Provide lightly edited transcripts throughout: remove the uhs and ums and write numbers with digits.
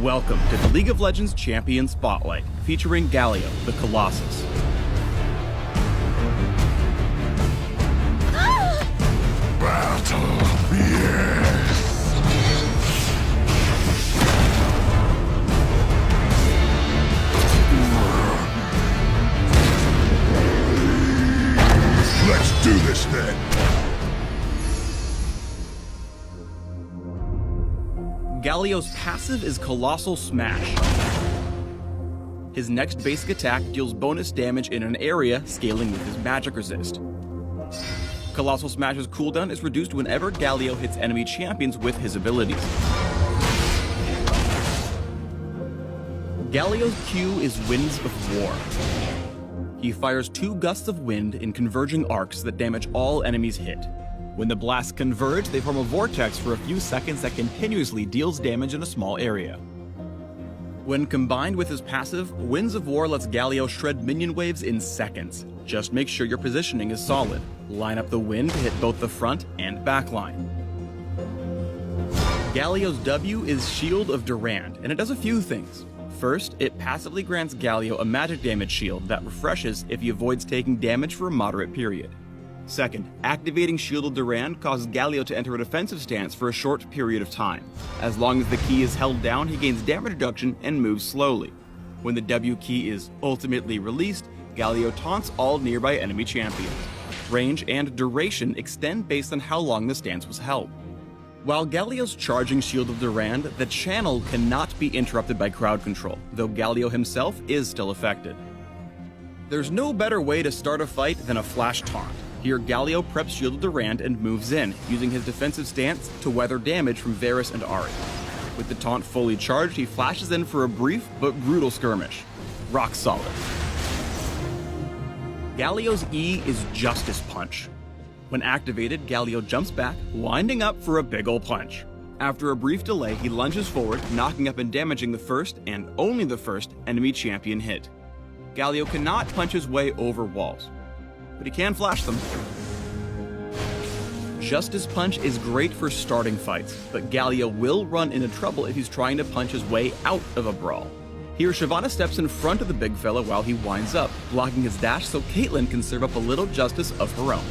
Welcome to the League of Legends Champion Spotlight, featuring Galio, the Colossus. Battle, yes! Let's do this then! Galio's passive is Colossal Smash. His next basic attack deals bonus damage in an area, scaling with his magic resist. Colossal Smash's cooldown is reduced whenever Galio hits enemy champions with his abilities. Galio's Q is Winds of War. He fires 2 gusts of wind in converging arcs that damage all enemies hit. When the blasts converge, they form a vortex for a few seconds that continuously deals damage in a small area. When combined with his passive, Winds of War lets Galio shred minion waves in seconds. Just make sure your positioning is solid. Line up the wind to hit both the front and back line. Galio's W is Shield of Durand, and it does a few things. First, it passively grants Galio a magic damage shield that refreshes if he avoids taking damage for a moderate period. Second, activating Shield of Durand causes Galio to enter a defensive stance for a short period of time. As long as the key is held down, he gains damage reduction and moves slowly. When the W key is ultimately released, Galio taunts all nearby enemy champions. Range and duration extend based on how long the stance was held. While Galio's charging Shield of Durand, the channel cannot be interrupted by crowd control, though Galio himself is still affected. There's no better way to start a fight than a flash taunt. Here, Galio preps Shield of Durand and moves in, using his defensive stance to weather damage from Varus and Ahri. With the taunt fully charged, he flashes in for a brief but brutal skirmish. Rock solid. Galio's E is Justice Punch. When activated, Galio jumps back, winding up for a big ol' punch. After a brief delay, he lunges forward, knocking up and damaging the first, and only the first, enemy champion hit. Galio cannot punch his way over walls, but he can flash them. Justice Punch is great for starting fights, but Galio will run into trouble if he's trying to punch his way out of a brawl. Here, Shyvana steps in front of the big fella while he winds up, blocking his dash so Caitlyn can serve up a little justice of her own.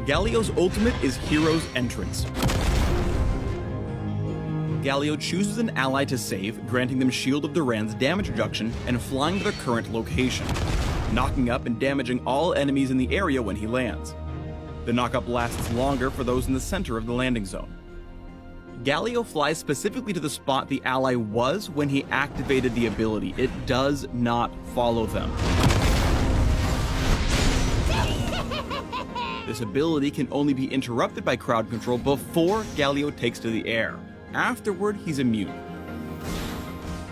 Galio's ultimate is Hero's Entrance. Galio chooses an ally to save, granting them Shield of Durand's damage reduction and flying to their current location, knocking up and damaging all enemies in the area when he lands. The knockup lasts longer for those in the center of the landing zone. Galio flies specifically to the spot the ally was when he activated the ability. It does not follow them. This ability can only be interrupted by crowd control before Galio takes to the air. Afterward, he's immune.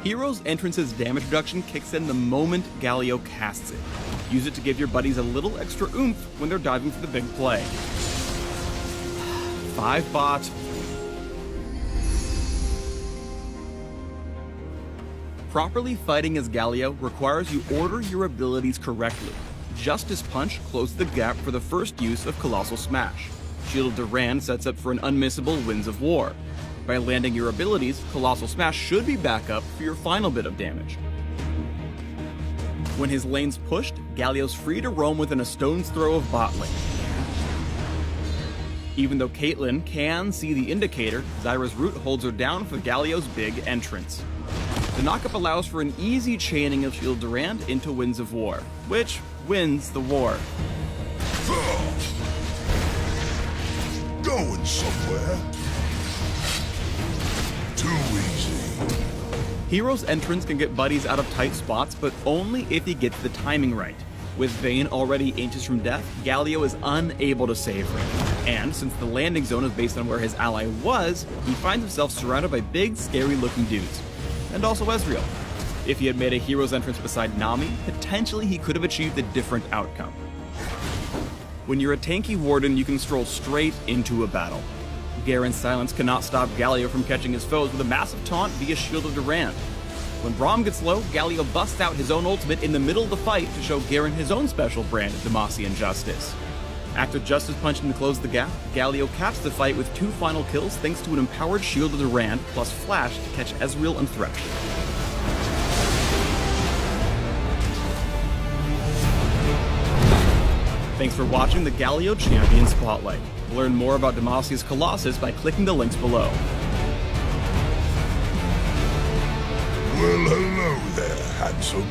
Hero's Entrance's damage reduction kicks in the moment Galio casts it. Use it to give your buddies a little extra oomph when they're diving for the big play. 5 bot. Properly fighting as Galio requires you order your abilities correctly. Justice Punch closes the gap for the first use of Colossal Smash. Shield of Durand sets up for an unmissable Winds of War. By landing your abilities, Colossal Smash should be back up for your final bit of damage. When his lane's pushed, Galio's free to roam within a stone's throw of bot lane. Even though Caitlyn can see the indicator, Zyra's root holds her down for Galio's big entrance. The knockup allows for an easy chaining of Shield Durand into Winds of War, which wins the war. Going somewhere? Too easy. Hero's Entrance can get buddies out of tight spots, but only if he gets the timing right. With Vayne already inches from death, Galio is unable to save her. And since the landing zone is based on where his ally was, he finds himself surrounded by big, scary-looking dudes. And also Ezreal. If he had made a Hero's Entrance beside Nami, potentially he could have achieved a different outcome. When you're a tanky warden, you can stroll straight into a battle. Garen's silence cannot stop Galio from catching his foes with a massive taunt via Shield of Durand. When Braum gets low, Galio busts out his own ultimate in the middle of the fight to show Garen his own special brand of Demacian justice. Act of Justice punching to close the gap, Galio caps the fight with 2 final kills thanks to an empowered Shield of Durand plus Flash to catch Ezreal and Thresh. Thanks for watching the Galio Champion Spotlight. Learn more about Demacia's Colossus by clicking the links below. Well, hello there, handsome.